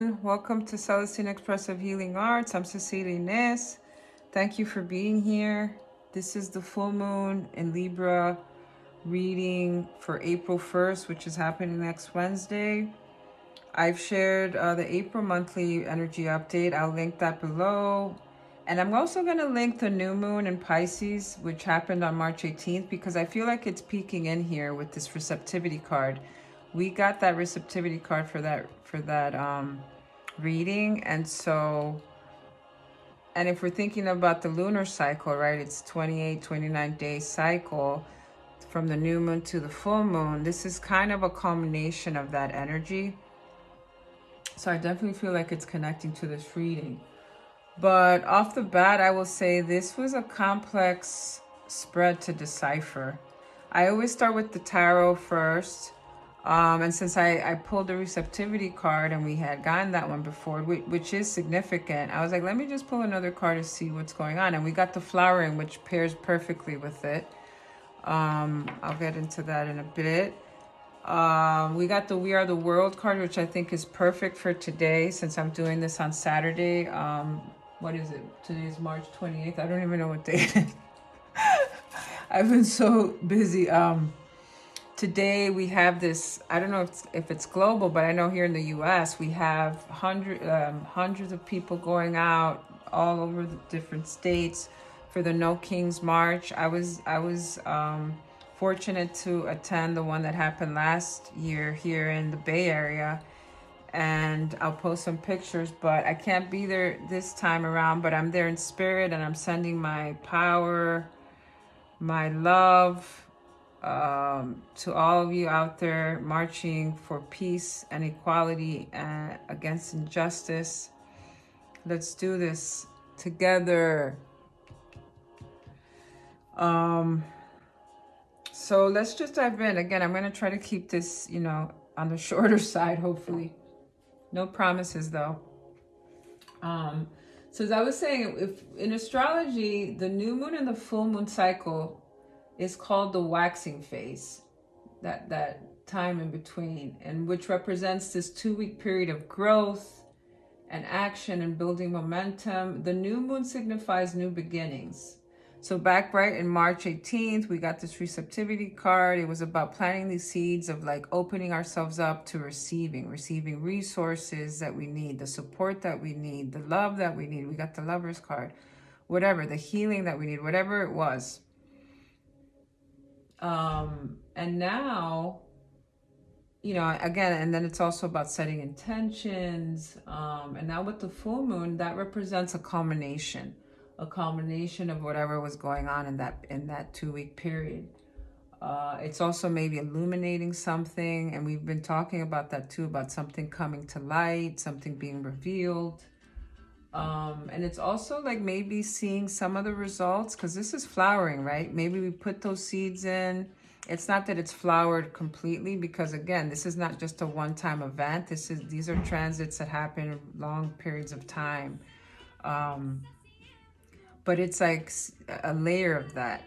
Welcome to Celestine Expressive Healing Arts. I'm Cecilia Ness. Thank you for being here. This is the full moon in Libra reading for April 1st, which is happening next Wednesday. I've shared the April monthly energy update. I'll link that below. And I'm also going to link the new moon in Pisces, which happened on March 18th, because I feel like it's peeking in here with this receptivity card. We got that receptivity card for that reading. And if we're thinking about the lunar cycle, right, it's 28, 29-day cycle from the new moon to the full moon. This is kind of a culmination of that energy. So I definitely feel like it's connecting to this reading. But off the bat, I will say this was a complex spread to decipher. I always start with the tarot first. And since I pulled the receptivity card and we had gotten that one before, which is significant, I was like, let me just pull another card to see what's going on. And we got the flowering, which pairs perfectly with it. I'll get into that in a bit. We got the We Are the World card, which I think is perfect for today since I'm doing this on Saturday. What is it? Today is March 28th. I don't even know what day it is. I've been so busy. Today we have this, I don't know if it's global, but I know here in the US we have hundreds of people going out all over the different states for the No Kings March. I was fortunate to attend the one that happened last year here in the Bay Area, and I'll post some pictures, but I can't be there this time around, but I'm there in spirit, and I'm sending my power, my love, to all of you out there marching for peace and equality and against injustice. Let's do this together. So let's just dive in. Again, I'm going to try to keep this, on the shorter side, hopefully. No promises, though. So as I was saying, if in astrology, the new moon and the full moon cycle is called the waxing phase, that time in between, and which represents this 2-week period of growth and action and building momentum. The new moon signifies new beginnings. So back right in March 18th, we got this receptivity card. It was about planting these seeds of like opening ourselves up to receiving resources that we need, the support that we need, the love that we need. We got the Lover's card, whatever, the healing that we need, whatever it was. And now, again, and then it's also about setting intentions. And now with the full moon, that represents a culmination of whatever was going on in that 2-week period. It's also maybe illuminating something, and we've been talking about that too, about something coming to light, something being revealed. And it's also like maybe seeing some of the results, because this is flowering, right? Maybe we put those seeds in. It's not that it's flowered completely, because again, this is not just a one-time event. These are transits that happen long periods of time. But it's like a layer of that,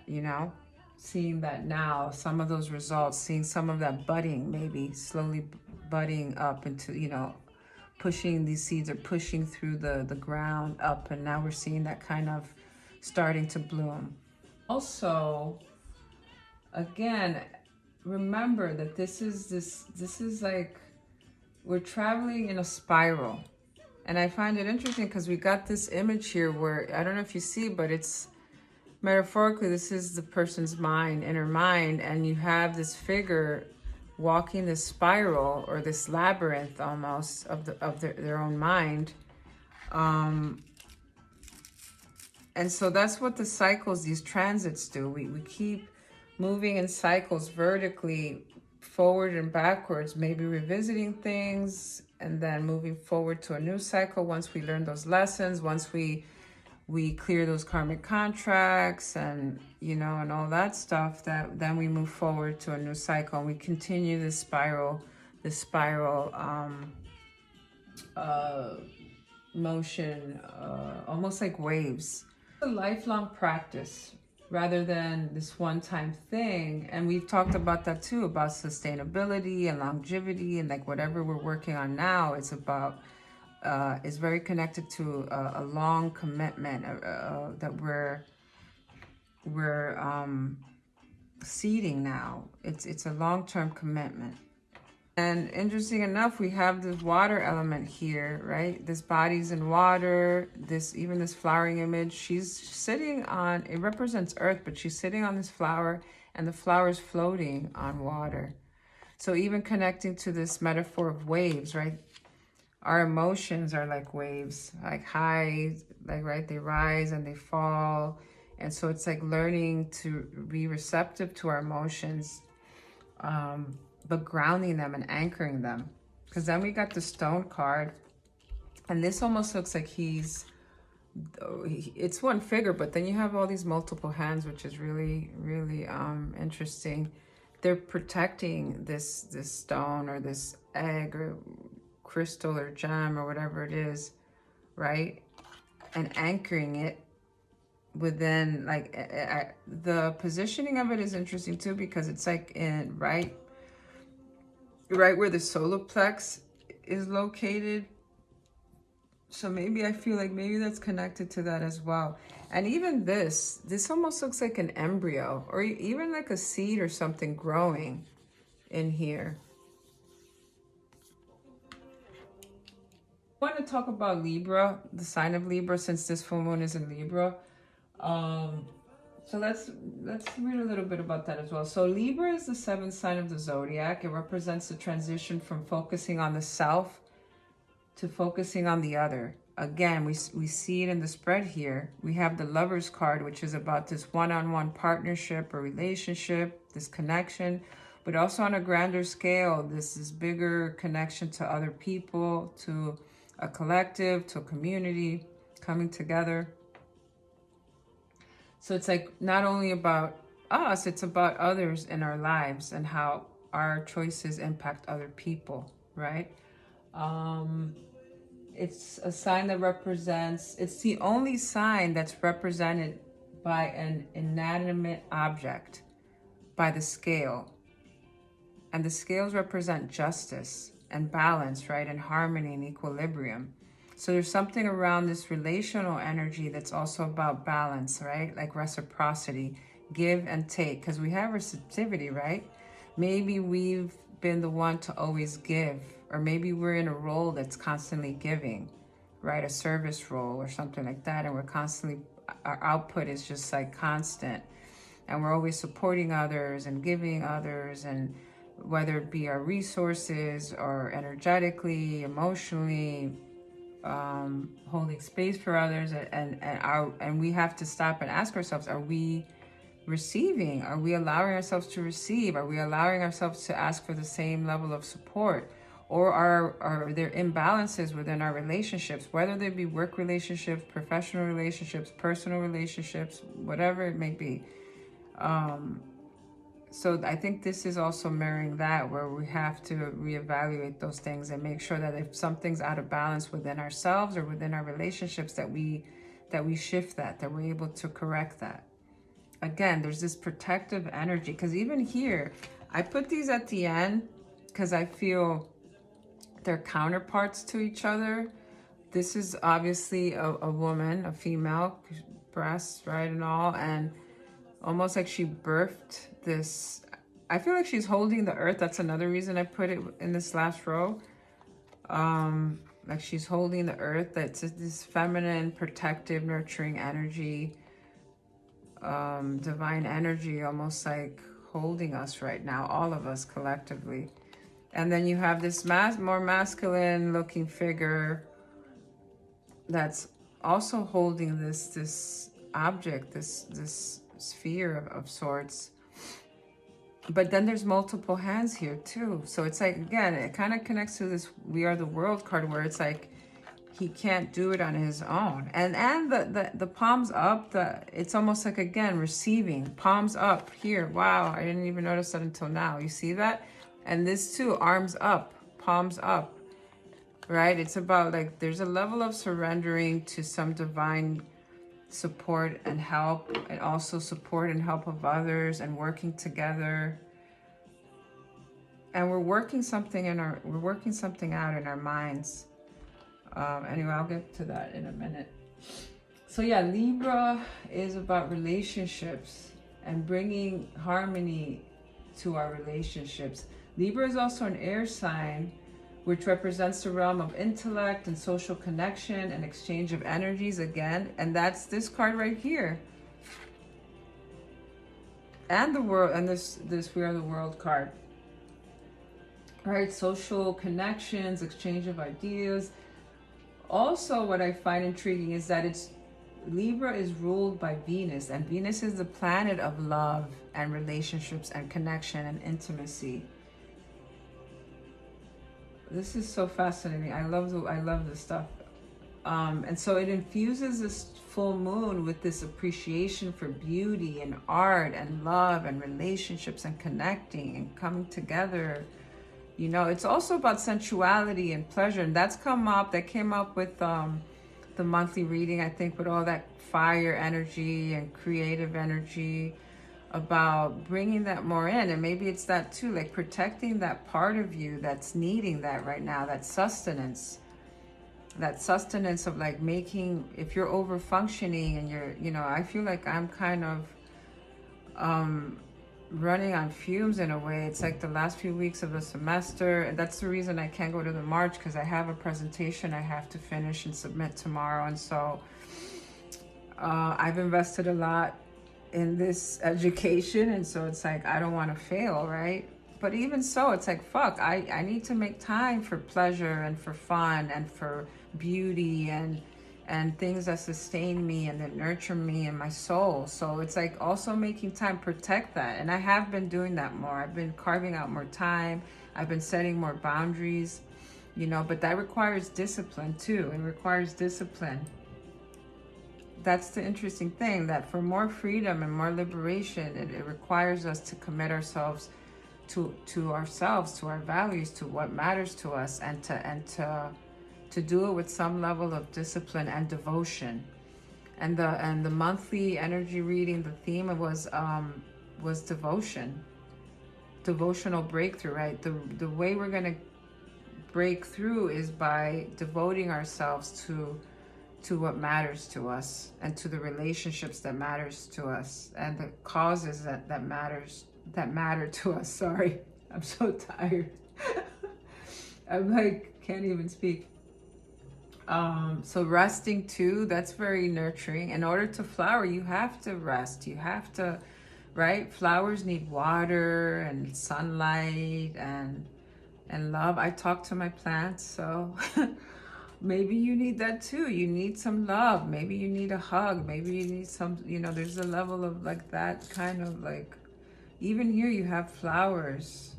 seeing that now, some of those results, seeing some of that budding, maybe slowly budding up into, pushing these seeds are pushing through the ground up, and now we're seeing that kind of starting to bloom. Also, again, remember that this is like we're traveling in a spiral. And I find it interesting because we got this image here where, I don't know if you see, but it's metaphorically, this is the person's mind, inner mind, and you have this figure walking this spiral or this labyrinth almost of their own mind. And so that's what the cycles, these transits do. We keep moving in cycles vertically, forward and backwards, maybe revisiting things and then moving forward to a new cycle once we learn those lessons, once we clear those karmic contracts and and all that stuff, that then we move forward to a new cycle and we continue this spiral motion, almost like waves. A lifelong practice rather than this one-time thing. And we've talked about that too, about sustainability and longevity, and like whatever we're working on now, it's about is very connected to a long commitment that we're seeding now. It's a long-term commitment. And interesting enough, we have this water element here, right? This body's in water, even this flowering image, she's sitting on, it represents earth, but she's sitting on this flower and the flower's floating on water. So even connecting to this metaphor of waves, right? Our emotions are like waves, like high, like, right? They rise and they fall. And so it's like learning to be receptive to our emotions, but grounding them and anchoring them. Because then we got the stone card, and this almost looks like it's one figure, but then you have all these multiple hands, which is really, really interesting. They're protecting this stone or this egg or crystal or gem or whatever it is, right? And anchoring it within, like, the positioning of it is interesting too, because it's like in right where the solar plex is located. So maybe I feel like maybe that's connected to that as well. And even this almost looks like an embryo or even like a seed or something growing in here. I want to talk about Libra, the sign of Libra, since this full moon is in Libra. So let's read a little bit about that as well. So Libra is the seventh sign of the zodiac. It represents the transition from focusing on the self to focusing on the other. Again, we see it in the spread here. We have the Lover's card, which is about this one-on-one partnership or relationship, this connection, but also on a grander scale, this is bigger connection to other people, to a collective, to a community, coming together. So it's like not only about us, it's about others in our lives and how our choices impact other people, right? It's a sign that represents, it's the only sign that's represented by an inanimate object, by the scale. And the scales represent justice and balance, right? And harmony and equilibrium. So there's something around this relational energy that's also about balance, right? Like reciprocity, give and take, because we have receptivity, right? Maybe we've been the one to always give, or maybe we're in a role that's constantly giving, right? A service role or something like that. And we're constantly, our output is just like constant. And we're always supporting others and giving others, and whether it be our resources or energetically, emotionally, holding space for others, and we have to stop and ask ourselves, are we receiving? Are we allowing ourselves to receive? Are we allowing ourselves to ask for the same level of support? Or are there imbalances within our relationships, whether they be work relationships, professional relationships, personal relationships, whatever it may be? So I think this is also mirroring that, where we have to reevaluate those things and make sure that if something's out of balance within ourselves or within our relationships, that we shift that we're able to correct that. Again, there's this protective energy, because even here, I put these at the end because I feel they're counterparts to each other. This is obviously a woman, a female, breasts, right, and all, and almost like she birthed this. I feel like she's holding the earth. That's another reason I put it in this last row. Like she's holding the earth. That's this feminine, protective, nurturing energy, divine energy, almost like holding us right now, all of us collectively. And then you have this more masculine looking figure that's also holding this object, this sphere of sorts. But then there's multiple hands here too. So it's like, again, it kind of connects to this We Are the World card, where it's like he can't do it on his own. And the palms up, it's almost like, again, receiving, palms up here. Wow, I didn't even notice that until now. You see that? And this too, arms up, palms up, right? It's about like there's a level of surrendering to some divine support and help, and also support and help of others, and working together. And we're working something out in our minds. Anyway, I'll get to that in a minute. So yeah, Libra is about relationships and bringing harmony to our relationships. Libra is also an air sign, which represents the realm of intellect and social connection and exchange of energies again. And that's this card right here. And the world, and this we are the world card. Right, social connections, exchange of ideas. Also, what I find intriguing is that Libra is ruled by Venus, and Venus is the planet of love and relationships and connection and intimacy. This is so fascinating. I love this stuff. And so it infuses this full moon with this appreciation for beauty and art and love and relationships and connecting and coming together. You know, it's also about sensuality and pleasure, and that came up with the monthly reading, I think, with all that fire energy and creative energy, about bringing that more in. And maybe it's that too, like protecting that part of you that's needing that right now, that sustenance of like making, if you're over functioning and you're, you know, I feel like I'm kind of running on fumes in a way. It's like the last few weeks of the semester, and that's the reason I can't go to the March, because I have a presentation I have to finish and submit tomorrow. And so I've invested a lot in this education, and so it's like I don't want to fail, right? But even so, it's like, fuck, I need to make time for pleasure and for fun and for beauty and things that sustain me and that nurture me and my soul. So it's like also making time, protect that. And I have been doing that more. I've been carving out more time. I've been setting more boundaries, you know, but that requires discipline too. It requires discipline. That's the interesting thing, that for more freedom and more liberation, it requires us to commit ourselves to ourselves, to our values, to what matters to us, and to do it with some level of discipline and devotion. And the monthly energy reading, the theme was devotion, devotional breakthrough, right? The way we're going to break through is by devoting ourselves to what matters to us, and to the relationships that matters to us, and the causes that matter to us. Sorry, I'm so tired. I'm like, can't even speak. So resting too, that's very nurturing. In order to flower, you have to rest. You have to, right? Flowers need water and sunlight and love. I talk to my plants, so maybe you need that too. You need some love. Maybe you need a hug. Maybe you need some, you know, there's a level of like that kind of like, even here you have flowers.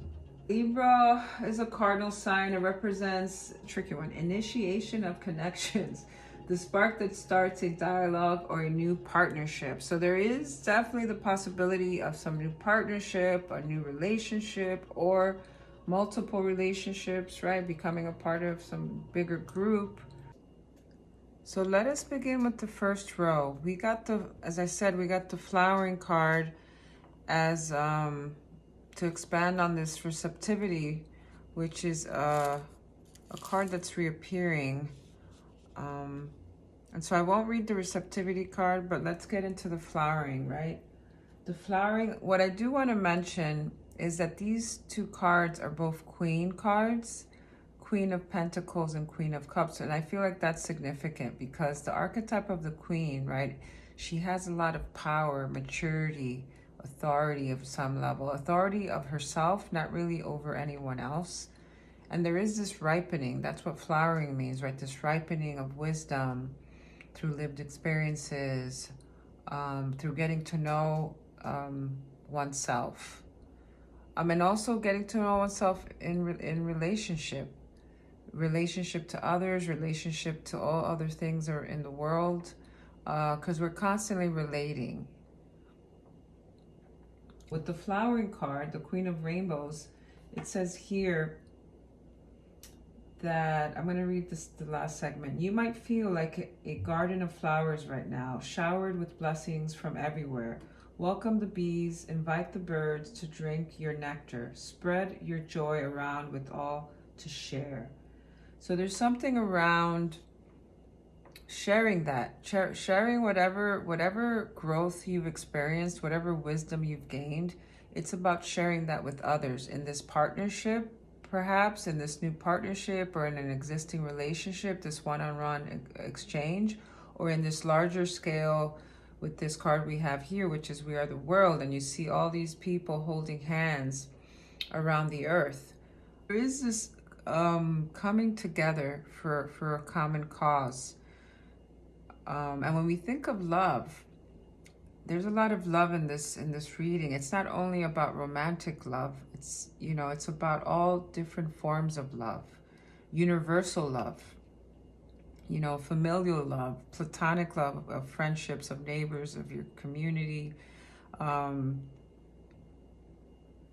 Libra is a cardinal sign. It represents, tricky one, initiation of connections, the spark that starts a dialogue or a new partnership. So there is definitely the possibility of some new partnership, a new relationship, or multiple relationships, right? Becoming a part of some bigger group. So let us begin with the first row. We got as I said, we got the flowering card as to expand on this receptivity, which is a card that's reappearing. And so I won't read the receptivity card, but let's get into the flowering, right? The flowering, what I do want to mention is that these two cards are both Queen cards, Queen of Pentacles and Queen of Cups. And I feel like that's significant because the archetype of the Queen, right? She has a lot of power, maturity, authority of some level, authority of herself, not really over anyone else. And there is this ripening. That's what flowering means, right? This ripening of wisdom through lived experiences, through getting to know oneself. And also getting to know oneself in relationship to others, relationship to all other things that are in the world, because we're constantly relating. With the flowering card, the Queen of Rainbows, it says here that, I'm going to read the last segment. You might feel like a garden of flowers right now, showered with blessings from everywhere. Welcome the bees, invite the birds to drink your nectar. Spread your joy around with all to share. So there's something around sharing that, sharing whatever growth you've experienced, whatever wisdom you've gained. It's about sharing that with others in this partnership, perhaps in this new partnership, or in an existing relationship, this one-on-one exchange, or in this larger scale with this card we have here, which is we are the world, and you see all these people holding hands around the earth. There is this coming together for a common cause. And when we think of love, there's a lot of love in this reading. It's not only about romantic love. It's, you know, it's about all different forms of love, universal love, you know, familial love, platonic love of friendships, of neighbors, of your community.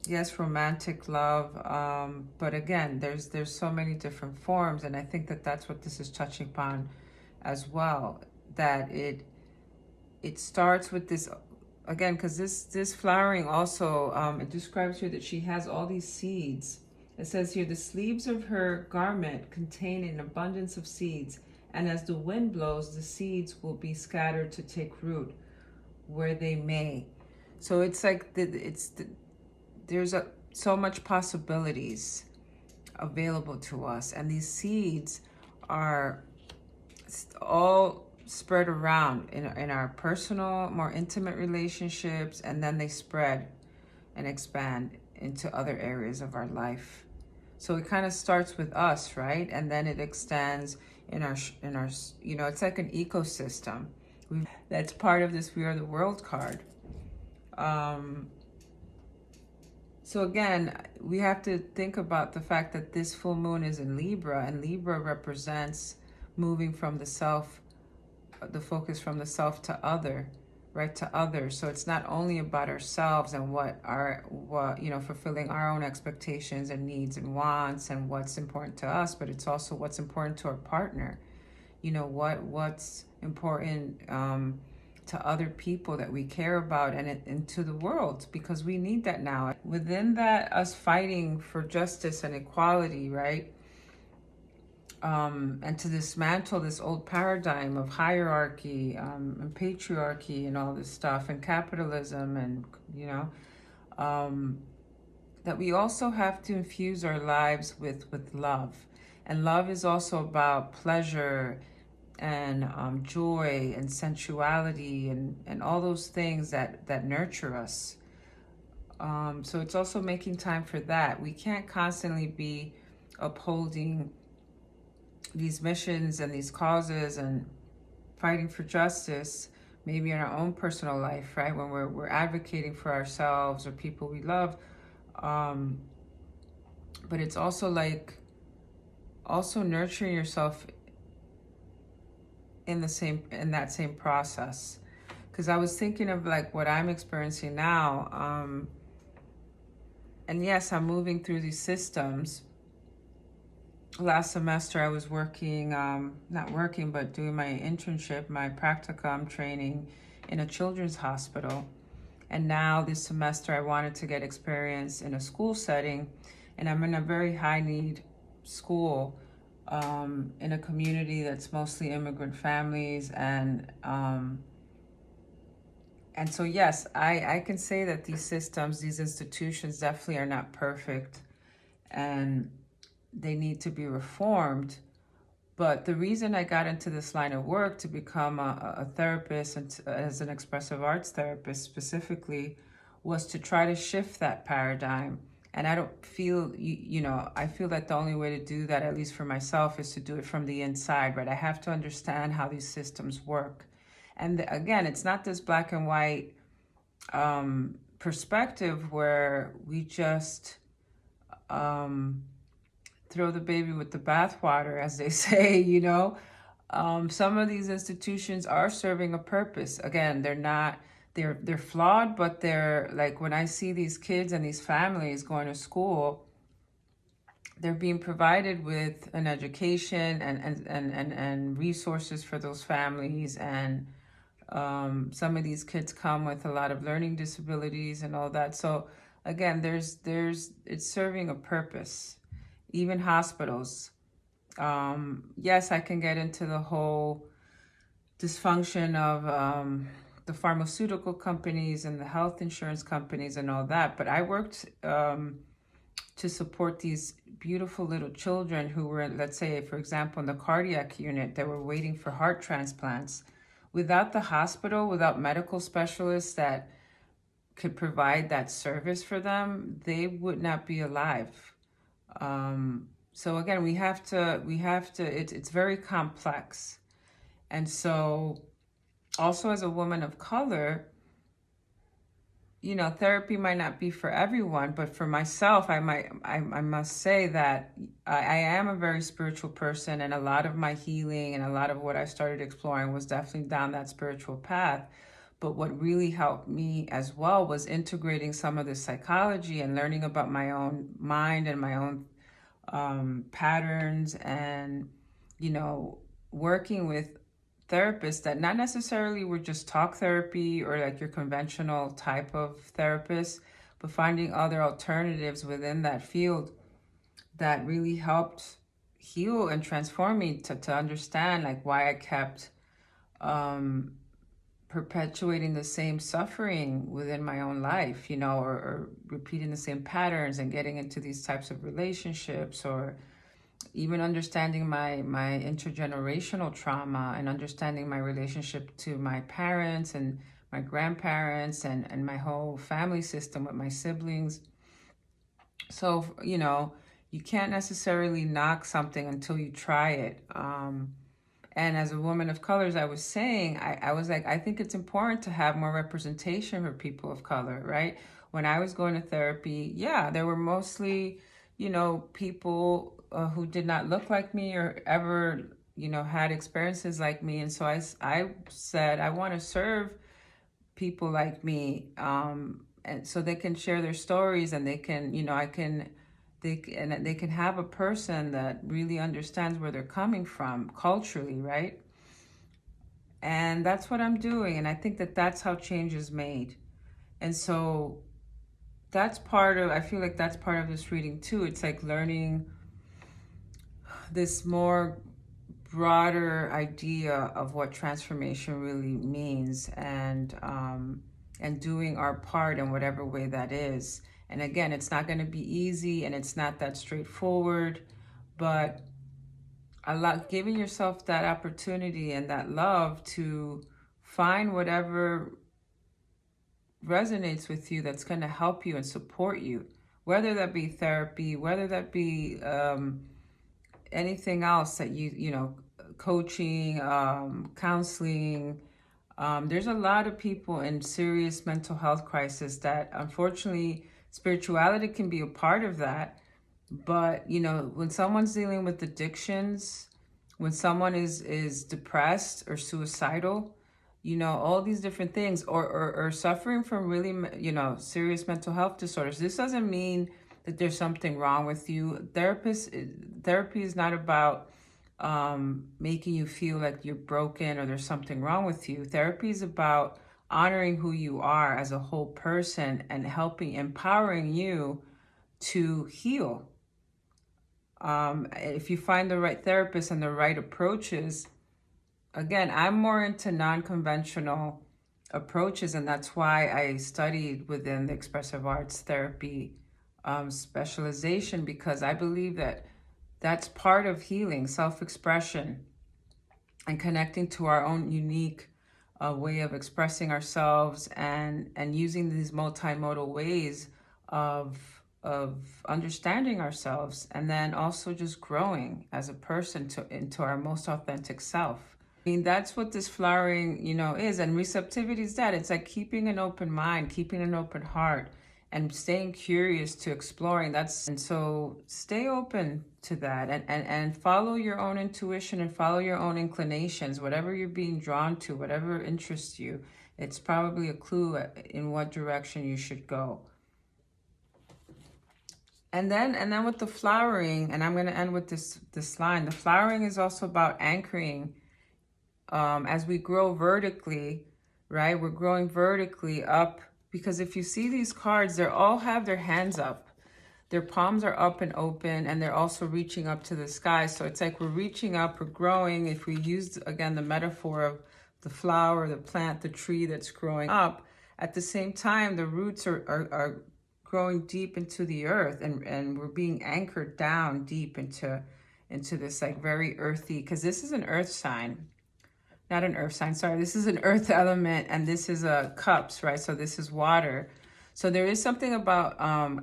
Yes, romantic love, but again, there's so many different forms, and I think that that's what this is touching upon as well. That it starts with this, again, because this flowering also, it describes here that she has all these seeds. It says here, the sleeves of her garment contain an abundance of seeds, and as the wind blows, the seeds will be scattered to take root where they may. So it's like there's so much possibilities available to us, and these seeds are all spread around in our personal, more intimate relationships, and then they spread and expand into other areas of our life. So it kind of starts with us, right? And then it extends in our, you know, it's like an ecosystem. That's part of this We Are the World card. So again, we have to think about the fact that this full moon is in Libra, and Libra represents moving from the self, the focus from the self to other, right, to others. So it's not only about ourselves and what you know, fulfilling our own expectations and needs and wants and what's important to us, but it's also what's important to our partner. You know, what's important to other people that we care about, and to the world, because we need that now. Within that, us fighting for justice and equality, right? And to dismantle this old paradigm of hierarchy and patriarchy and all this stuff, and capitalism, and, you know, that we also have to infuse our lives with love. And love is also about pleasure and joy and sensuality and all those things that nurture us. So it's also making time for that. We can't constantly be upholding these missions and these causes and fighting for justice, maybe in our own personal life, right? When we're advocating for ourselves or people we love. But it's also like also nurturing yourself in that same process. Because I was thinking of like what I'm experiencing now. And yes, I'm moving through these systems. Last semester I was working, not working, but doing my internship, my practicum training in a children's hospital. And now this semester I wanted to get experience in a school setting, and I'm in a very high need school in a community that's mostly immigrant families. And so yes, I can say that these systems, these institutions definitely are not perfect, and they need to be reformed. But the reason I got into this line of work to become a therapist, and as an expressive arts therapist specifically, was to try to shift that paradigm. And I don't feel, you know, I feel that the only way to do that, at least for myself, is to do it from the inside, right? I have to understand how these systems work. And again, it's not this black and white perspective where we just throw the baby with the bathwater, as they say, you know. Some of these institutions are serving a purpose. Again, they're flawed, but they're like, when I see these kids and these families going to school, they're being provided with an education and resources for those families. And some of these kids come with a lot of learning disabilities and all that. So again, it's serving a purpose. Even hospitals, Yes, I can get into the whole dysfunction of the pharmaceutical companies and the health insurance companies and all that. But I worked to support these beautiful little children who were, let's say, for example, in the cardiac unit, they were waiting for heart transplants. Without the hospital, without medical specialists that could provide that service for them, they would not be alive. So again, it's very complex. And so also as a woman of color, you know, therapy might not be for everyone, but for myself, I must say that I am a very spiritual person, and a lot of my healing and a lot of what I started exploring was definitely down that spiritual path. But what really helped me as well was integrating some of the psychology and learning about my own mind and my own patterns, and, you know, working with therapists that not necessarily were just talk therapy or like your conventional type of therapist, but finding other alternatives within that field that really helped heal and transform me to understand like why I kept perpetuating the same suffering within my own life, you know, or repeating the same patterns and getting into these types of relationships, or even understanding my intergenerational trauma and understanding my relationship to my parents and my grandparents and my whole family system with my siblings. So, you know, you can't necessarily knock something until you try it. And as a woman of color, as I was saying, I was like, I think it's important to have more representation for people of color, right? When I was going to therapy, yeah, there were mostly, you know, people who did not look like me or ever, you know, had experiences like me. And so I said, I want to serve people like me, and so they can share their stories, and they can, you know, they can have a person that really understands where they're coming from culturally, right? And that's what I'm doing, and I think that that's how change is made. And so that's part of, I feel like that's part of this reading too. It's like learning this more broader idea of what transformation really means, and doing our part in whatever way that is. And again, it's not going to be easy, and it's not that straightforward, but giving yourself that opportunity and that love to find whatever resonates with you that's going to help you and support you, whether that be therapy, whether that be anything else that you know, coaching, counseling. There's a lot of people in serious mental health crisis that unfortunately spirituality can be a part of that. But, you know, when someone's dealing with addictions, when someone is depressed or suicidal, you know, all these different things, or suffering from really, you know, serious mental health disorders, this doesn't mean that there's something wrong with you. Therapy is not about making you feel like you're broken or there's something wrong with you. Therapy is about honoring who you are as a whole person and helping, empowering you to heal. If you find the right therapist and the right approaches, again, I'm more into non-conventional approaches, and that's why I studied within the expressive arts therapy specialization, because I believe that that's part of healing, self-expression, and connecting to our own unique way of expressing ourselves, and using these multimodal ways of understanding ourselves, and then also just growing as a person into our most authentic self. I mean, that's what this flowering, you know, is. And receptivity is that. It's like keeping an open mind, keeping an open heart, and staying curious to exploring. And so stay open to that, and follow your own intuition and follow your own inclinations, whatever you're being drawn to, whatever interests you. It's probably a clue in what direction you should go. And then with the flowering, and I'm going to end with this line, the flowering is also about anchoring. As we grow vertically, right? We're growing vertically up, because if you see these cards, they all have their hands up. their palms are up and open, and they're also reaching up to the sky. So it's like we're reaching up, we're growing. If we use, again, the metaphor of the flower, the plant, the tree that's growing up, at the same time, the roots are growing deep into the earth, and we're being anchored down deep into this like very earthy, because this is an earth sign. Not an earth sign, sorry. This is an earth element, and this is cups, right? So this is water. So there is something about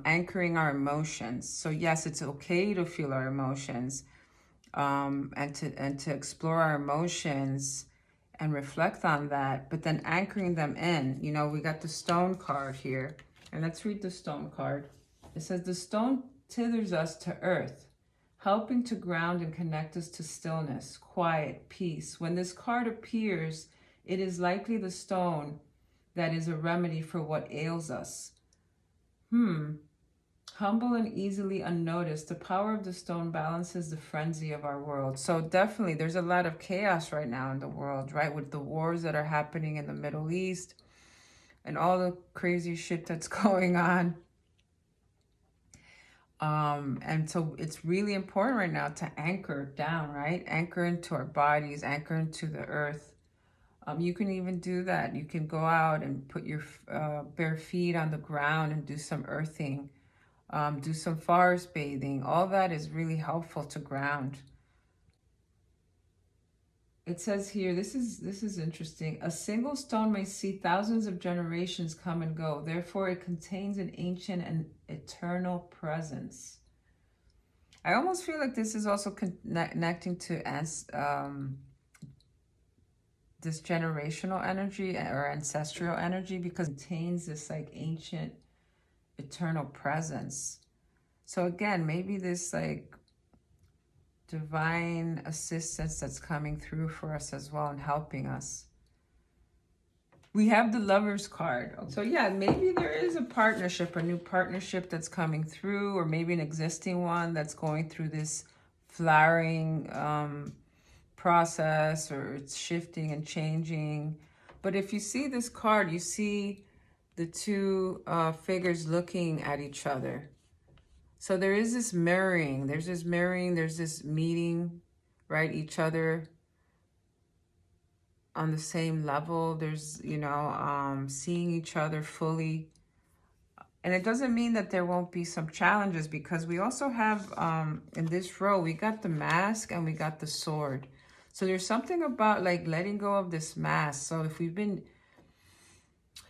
anchoring our emotions. So yes, it's okay to feel our emotions, and to explore our emotions and reflect on that, but then anchoring them in. You know, we got the stone card here, and let's read the stone card. It says, the stone tethers us to earth, helping to ground and connect us to stillness, quiet, peace. When this card appears, it is likely the stone that is a remedy for what ails us. Humble and easily unnoticed, the power of the stone balances the frenzy of our world. So definitely, there's a lot of chaos right now in the world, right? With the wars that are happening in the Middle East and all the crazy shit that's going on. And so it's really important right now to anchor down, right? Anchor into our bodies, anchor into the earth. You can even do that. You can go out and put your bare feet on the ground and do some earthing, do some forest bathing. All that is really helpful to ground. It says here, this is interesting. A single stone may see thousands of generations come and go. Therefore, it contains an ancient and eternal presence. I almost feel like this is also connecting to this generational energy or ancestral energy, because it contains this like ancient, eternal presence. So again, maybe this like divine assistance that's coming through for us as well and helping us. We have the Lover's card. So yeah, maybe there is a partnership, a new partnership that's coming through, or maybe an existing one that's going through this flowering process, or it's shifting and changing. But if you see this card, you see the two figures looking at each other. So there is this mirroring, there's this meeting, right? Each other on the same level. There's, you know, seeing each other fully. And it doesn't mean that there won't be some challenges, because we also have, in this row, we got the mask and we got the sword. So there's something about like letting go of this mask. So if we've been,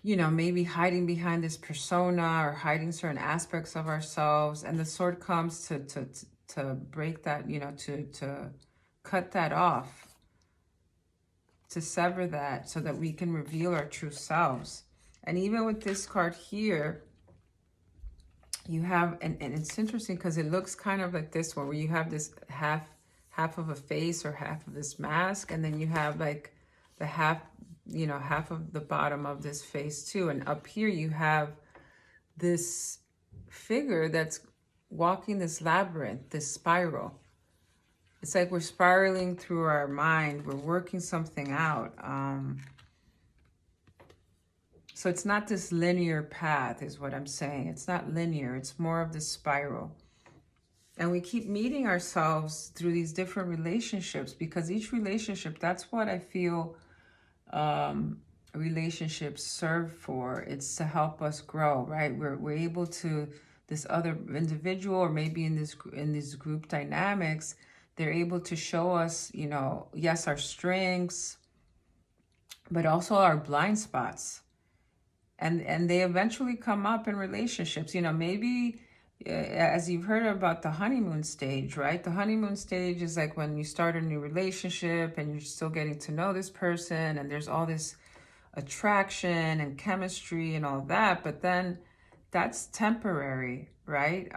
you know, maybe hiding behind this persona or hiding certain aspects of ourselves, and the sword comes to break that, you know, to cut that off, to sever that, so that we can reveal our true selves. And even with this card here, you have, and it's interesting because it looks kind of like this one, where you have this half of a face or half of this mask, and then you have like the half, you know, half of the bottom of this face too. And up here you have this figure that's walking this labyrinth, this spiral. It's like we're spiraling through our mind. We're working something out. So it's not this linear path is what I'm saying. It's not linear. It's more of this spiral. And we keep meeting ourselves through these different relationships, because each relationship, that's what I feel relationships serve for. It's to help us grow, right? We're able to, this other individual, or maybe in these group dynamics, they're able to show us, you know, yes, our strengths, but also our blind spots. And they eventually come up in relationships. You know, maybe as you've heard about the honeymoon stage, right? The honeymoon stage is like when you start a new relationship and you're still getting to know this person, and there's all this attraction and chemistry and all that, but then that's temporary, right?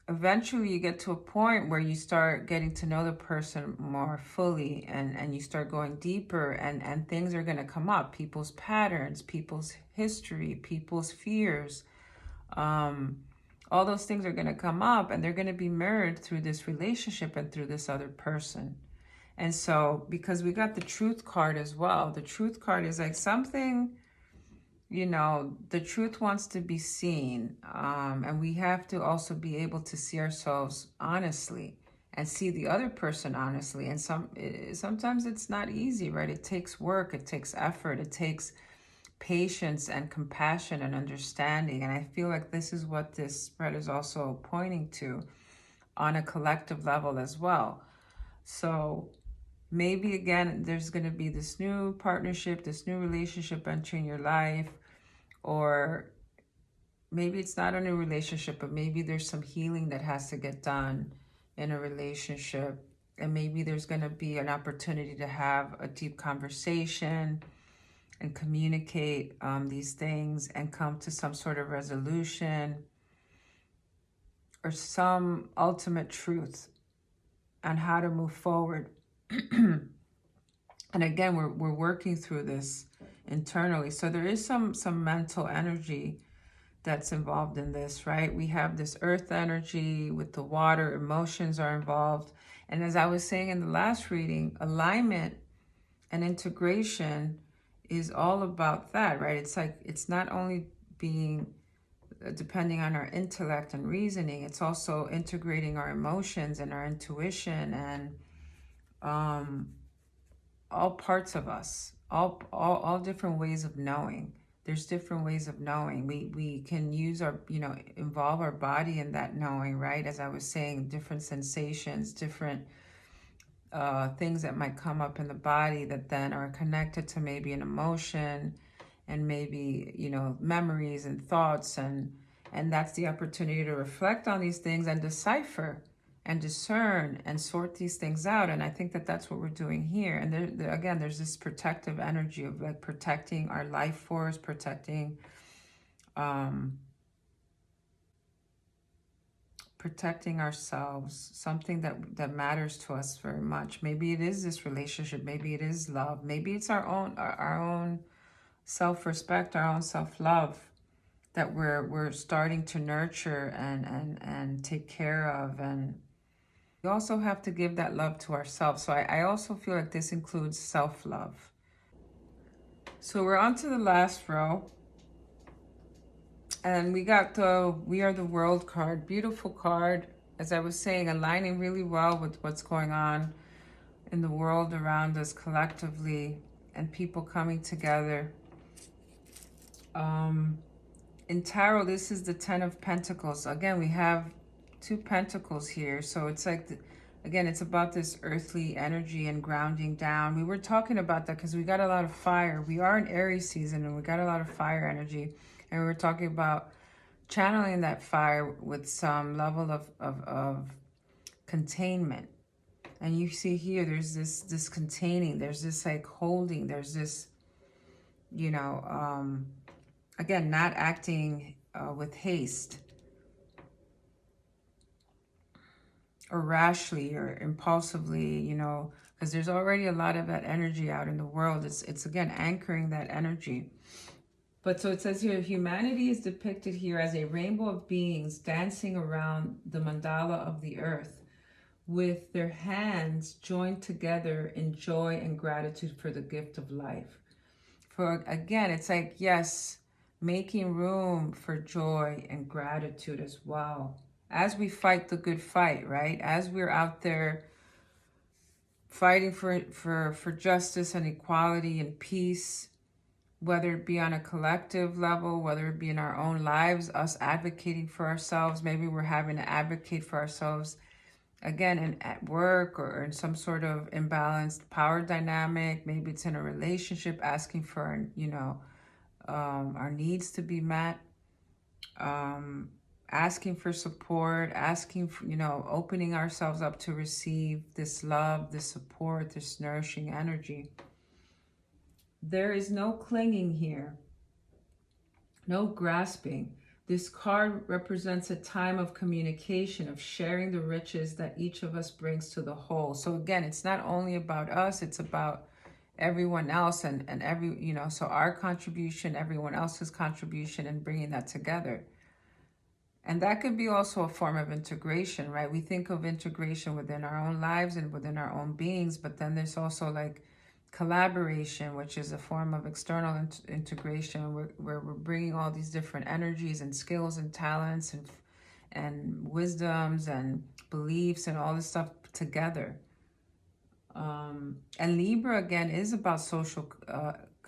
Eventually you get to a point where you start getting to know the person more fully, and you start going deeper, and things are going to come up. People's patterns, people's history, people's fears, all those things are going to come up, and they're going to be mirrored through this relationship and through this other person. And so, because we got the truth card as well, the truth card is like something, you know, the truth wants to be seen. And we have to also be able to see ourselves honestly and see the other person honestly. And sometimes it's not easy, right? It takes work, it takes effort, it takes patience and compassion and understanding. And I feel like this is what this spread is also pointing to on a collective level as well. So maybe again, there's going to be this new partnership, this new relationship entering your life, or maybe it's not a new relationship, but maybe there's some healing that has to get done in a relationship. And maybe there's going to be an opportunity to have a deep conversation and communicate these things and come to some sort of resolution or some ultimate truth on how to move forward. And again, we're working through this internally. So there is some mental energy that's involved in this, right? We have this earth energy with the water, emotions are involved. And as I was saying in the last reading, alignment and integration is all about that, right? It's like, it's not only being depending on our intellect and reasoning, it's also integrating our emotions and our intuition and all parts of us, all different ways of knowing. There's different ways of knowing. We can use our, you know, involve our body in that knowing, right? As I was saying, different sensations, different things that might come up in the body that then are connected to maybe an emotion and maybe, you know, memories and thoughts, and that's the opportunity to reflect on these things and decipher and discern and sort these things out. And I think that that's what we're doing here. And again, there's this protective energy of like protecting our life force, protecting ourselves, something that matters to us very much. Maybe it is this relationship, maybe it is love, maybe it's our own self-respect, our own self-love that we're starting to nurture and take care of. And we also have to give that love to ourselves. So I also feel like this includes self-love. So we're on to the last row. And we got the We Are the World card. Beautiful card. As I was saying, aligning really well with what's going on in the world around us collectively and people coming together. In tarot, this is the 10 of Pentacles. Again, we have 2 pentacles here. So it's like, again, it's about this earthly energy and grounding down. We were talking about that because we got a lot of fire. We are in Aries season and we got a lot of fire energy. And we were talking about channeling that fire with some level of containment. And you see here, there's this containing, there's this like holding, there's this, you know, again, not acting with haste or rashly or impulsively, you know, because there's already a lot of that energy out in the world. It's again, anchoring that energy. But so it says here, humanity is depicted here as a rainbow of beings dancing around the mandala of the earth with their hands joined together in joy and gratitude for the gift of life. For again, it's like, yes, making room for joy and gratitude as well. As we fight the good fight, right? As we're out there fighting for justice and equality and peace, whether it be on a collective level, whether it be in our own lives, us advocating for ourselves. Maybe we're having to advocate for ourselves, again, at work or in some sort of imbalanced power dynamic. Maybe it's in a relationship, asking for, you know, our needs to be met, asking for support, asking for, you know, opening ourselves up to receive this love, this support, this nourishing energy. There is no clinging here, no grasping. This card represents a time of communication, of sharing the riches that each of us brings to the whole. So again, it's not only about us, it's about everyone else and every, you know, so our contribution, everyone else's contribution, and bringing that together. And that could be also a form of integration, right? We think of integration within our own lives and within our own beings, but then there's also like collaboration, which is a form of external integration, where we're bringing all these different energies and skills and talents and wisdoms and beliefs and all this stuff together. And Libra, again, is about social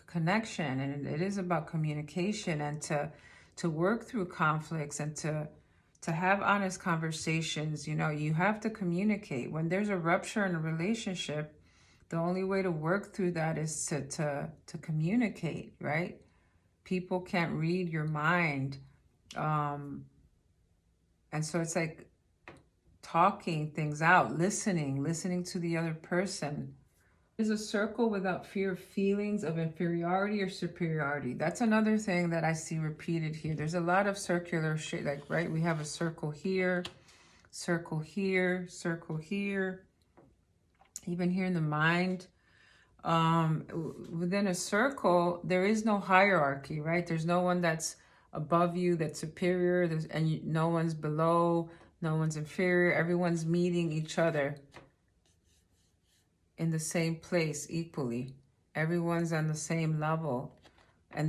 connection, and it is about communication, and to work through conflicts, and to have honest conversations. You know, you have to communicate. When there's a rupture in a relationship, the only way to work through that is to communicate, right? People can't read your mind. And so it's like talking things out, listening to the other person. There's a circle without fear of feelings of inferiority or superiority. That's another thing that I see repeated here. There's a lot of circular shit, like, right? We have a circle here, circle here, circle here. Even here in the mind, within a circle, there is no hierarchy, right? There's no one that's above you, that's superior, and no one's below, no one's inferior. Everyone's meeting each other in the same place equally. Everyone's on the same level. And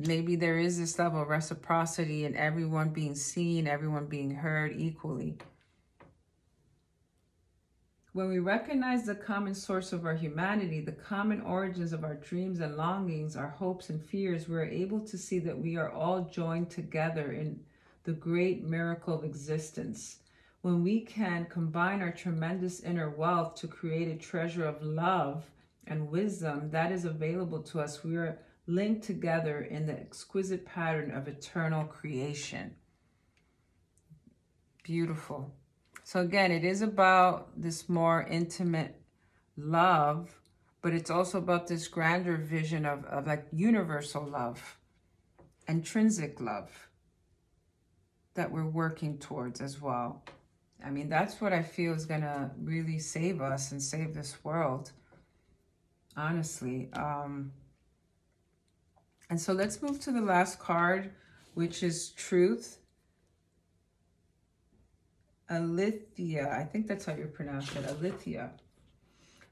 maybe there is this level of reciprocity, and everyone being seen, everyone being heard equally. When we recognize the common source of our humanity, the common origins of our dreams and longings, our hopes and fears, we're able to see that we are all joined together in the great miracle of existence. When we can combine our tremendous inner wealth to create a treasure of love and wisdom that is available to us, we are linked together in the exquisite pattern of eternal creation. Beautiful. So again, it is about this more intimate love, but it's also about this grander vision of like universal love, intrinsic love that we're working towards as well. I mean, that's what I feel is going to really save us and save this world, honestly. And so let's move to the last card, which is Truth. Althea, I think that's how you pronounce it, Althea,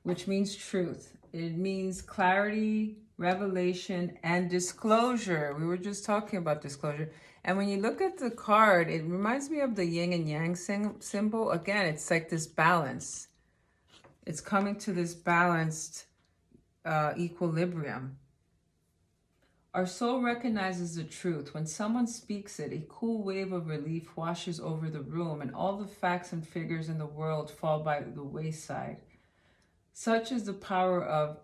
which means truth. It means clarity, revelation, and disclosure. We were just talking about disclosure. And when you look at the card, it reminds me of the yin and yang symbol. Again, it's like this balance. It's coming to this balanced equilibrium. Our soul recognizes the truth. When someone speaks it, a cool wave of relief washes over the room, and all the facts and figures in the world fall by the wayside. Such is the power of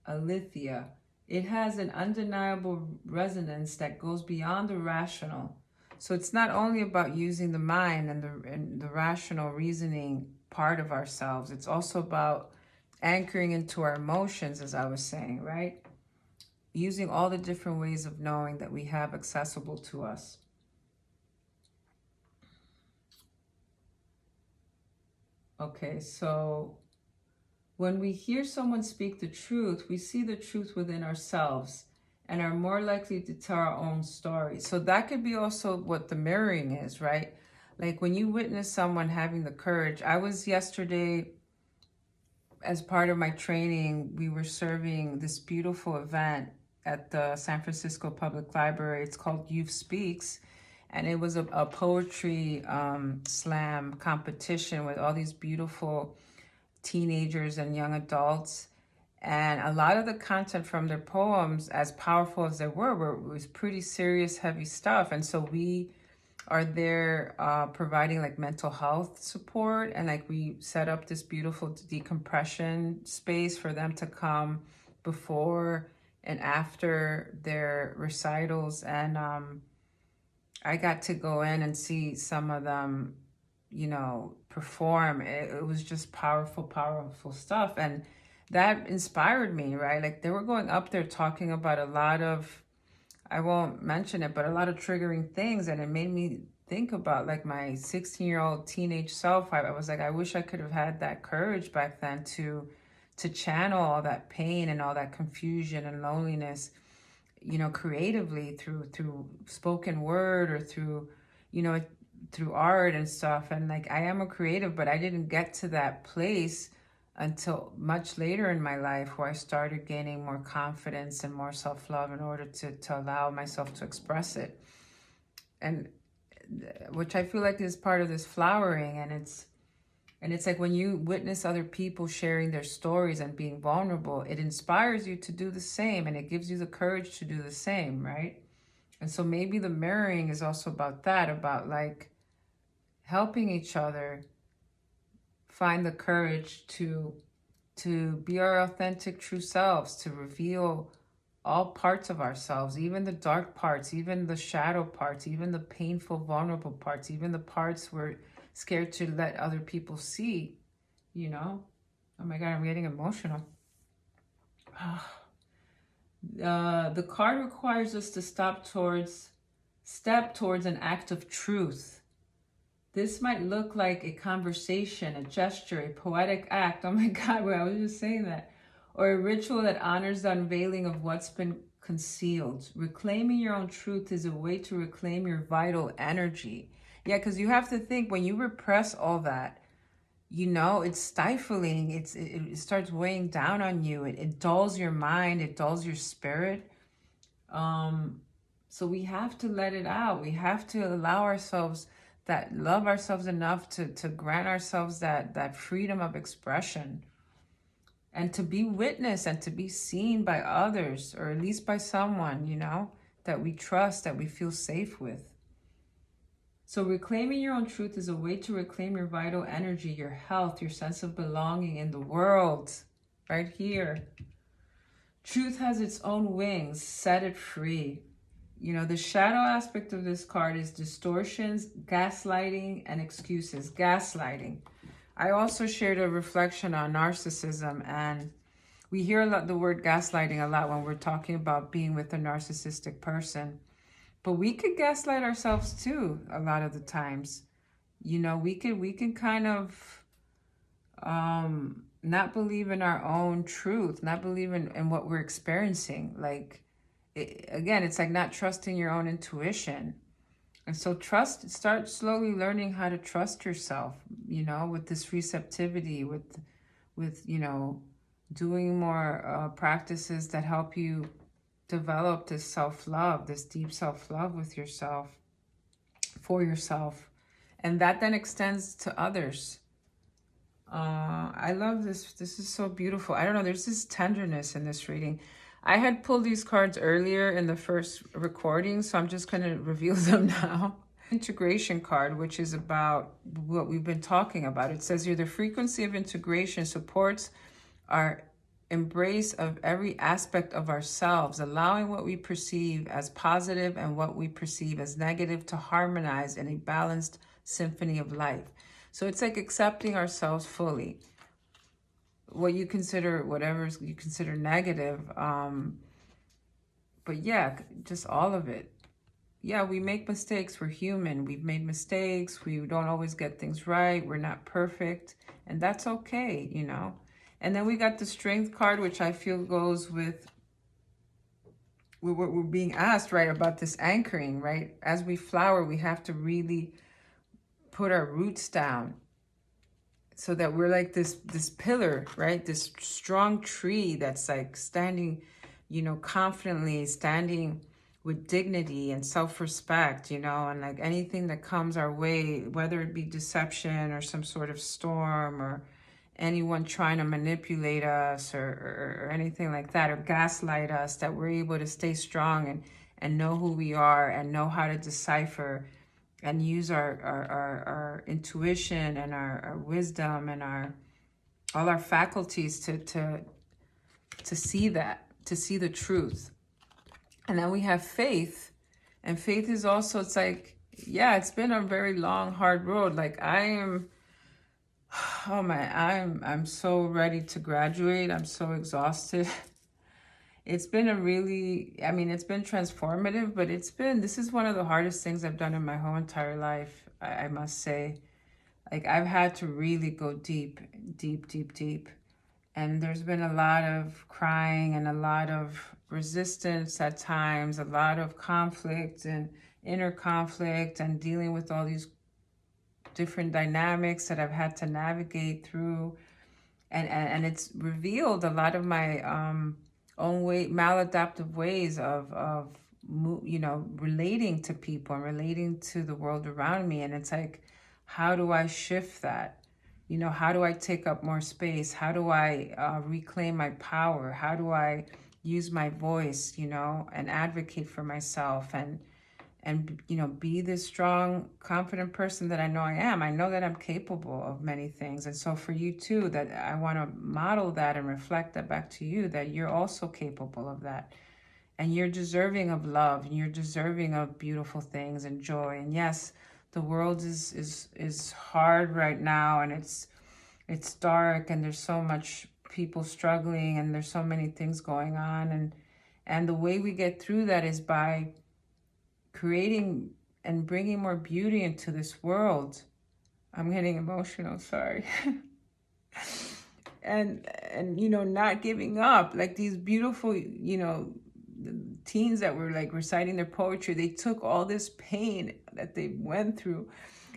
Althea. It has an undeniable resonance that goes beyond the rational. So it's not only about using the mind and the rational reasoning part of ourselves. It's also about anchoring into our emotions, as I was saying, right? Using all the different ways of knowing that we have accessible to us. Okay, so when we hear someone speak the truth, we see the truth within ourselves and are more likely to tell our own story. So that could be also what the mirroring is, right? Like when you witness someone having the courage. I was yesterday, as part of my training, we were serving this beautiful event at the San Francisco Public Library. It's called Youth Speaks. And it was a poetry slam competition with all these beautiful teenagers and young adults. And a lot of the content from their poems, as powerful as they were was pretty serious, heavy stuff. And so we are there providing like mental health support. And like we set up this beautiful decompression space for them to come before and after their recitals. And I got to go in and see some of them, you know, perform. It was just powerful stuff. And that inspired me, right? Like they were going up there talking about a lot of, I won't mention it, but a lot of triggering things. And it made me think about like my 16-year-old teenage self. I was like, I wish I could have had that courage back then to channel all that pain and all that confusion and loneliness, you know, creatively through spoken word or through, you know, through art and stuff. And like, I am a creative, but I didn't get to that place until much later in my life, where I started gaining more confidence and more self-love in order to allow myself to express it. And which I feel like is part of this flowering. And it's like when you witness other people sharing their stories and being vulnerable, it inspires you to do the same, and it gives you the courage to do the same, right? And so maybe the mirroring is also about that, about like helping each other find the courage to be our authentic true selves, to reveal all parts of ourselves, even the dark parts, even the shadow parts, even the painful, vulnerable parts, even the parts we're scared to let other people see, you know? Oh my God, I'm getting emotional. The card requires us to step towards an act of truth. This might look like a conversation, a gesture, a poetic act. Oh my God, I was just saying that. Or a ritual that honors the unveiling of what's been concealed. Reclaiming your own truth is a way to reclaim your vital energy. Yeah, because you have to think, when you repress all that, you know, it's stifling. It starts weighing down on you. It dulls your mind. It dulls your spirit. So we have to let it out. We have to allow ourselves love ourselves enough to grant ourselves that freedom of expression, and to be witnessed and to be seen by others, or at least by someone, you know, that we trust, that we feel safe with. So reclaiming your own truth is a way to reclaim your vital energy, your health, your sense of belonging in the world, right here. Truth has its own wings, set it free. You know, the shadow aspect of this card is distortions, gaslighting, and excuses. Gaslighting. I also shared a reflection on narcissism, and we hear the word gaslighting a lot when we're talking about being with a narcissistic person. But we could gaslight ourselves too a lot of the times. You know, we can kind of not believe in our own truth, not believe in what we're experiencing. Like, again, it's like not trusting your own intuition. And so start slowly learning how to trust yourself, you know, with this receptivity, with you know, doing more practices that help you develop this self-love, this deep self-love with yourself, for yourself. And that then extends to others. I love this. This is so beautiful. I don't know, there's this tenderness in this reading. I had pulled these cards earlier in the first recording, so I'm just going to reveal them now. Integration card, which is about what we've been talking about. It says here, the frequency of integration supports our embrace of every aspect of ourselves, allowing what we perceive as positive and what we perceive as negative to harmonize in a balanced symphony of life. So it's like accepting ourselves fully. What you consider, whatever you consider negative, but yeah, just all of it. Yeah, we make mistakes. We're human. We've made mistakes. We don't always get things right. We're not perfect. And that's okay, you know. And then we got the strength card, which I feel goes with what we're being asked, right, about this anchoring, right? As we flower, we have to really put our roots down so that we're like this pillar, right? This strong tree that's like standing, you know, confidently, standing with dignity and self-respect, you know, and like anything that comes our way, whether it be deception or some sort of storm or anyone trying to manipulate us or anything like that, or gaslight us, that we're able to stay strong and know who we are and know how to decipher and use our intuition and our wisdom and all our faculties to see that, to see the truth. And then we have faith. And faith is also, it's like, yeah, it's been a very long, hard road. Like I'm so ready to graduate. I'm so exhausted. It's been a really, I mean, it's been transformative, but this is one of the hardest things I've done in my whole entire life, I must say. Like, I've had to really go deep, deep, deep, deep. And there's been a lot of crying and a lot of resistance at times, a lot of conflict and inner conflict, and dealing with all these different dynamics that I've had to navigate through. And it's revealed a lot of my own maladaptive ways of relating to people and relating to the world around me. And it's like, how do I shift that? How do I take up more space? How do I reclaim my power? How do I use my voice, and advocate for myself and be this strong, confident person that I know I am. I know that I'm capable of many things. And so for you too, that I want to model that and reflect that back to you, that you're also capable of that. And you're deserving of love, and you're deserving of beautiful things and joy. And yes, the world is hard right now, and it's dark, and there's so much people struggling, and there's so many things going on. And the way we get through that is by creating and bringing more beauty into this world. I'm getting emotional, sorry. and not giving up. Like these beautiful, teens that were like reciting their poetry, they took all this pain that they went through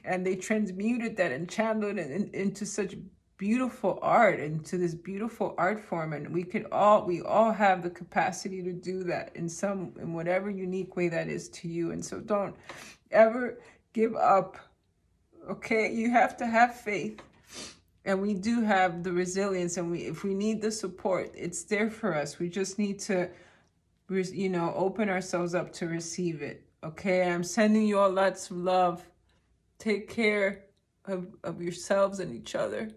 and they transmuted that and channeled it into such beautiful art, into this beautiful art form. And we all have the capacity to do that in whatever unique way that is to you. And so don't ever give up. Okay, you have to have faith, and we do have the resilience, and if we need the support, it's there for us. We just need to open ourselves up to receive it. Okay, I'm sending you all lots of love. Take care of yourselves and each other.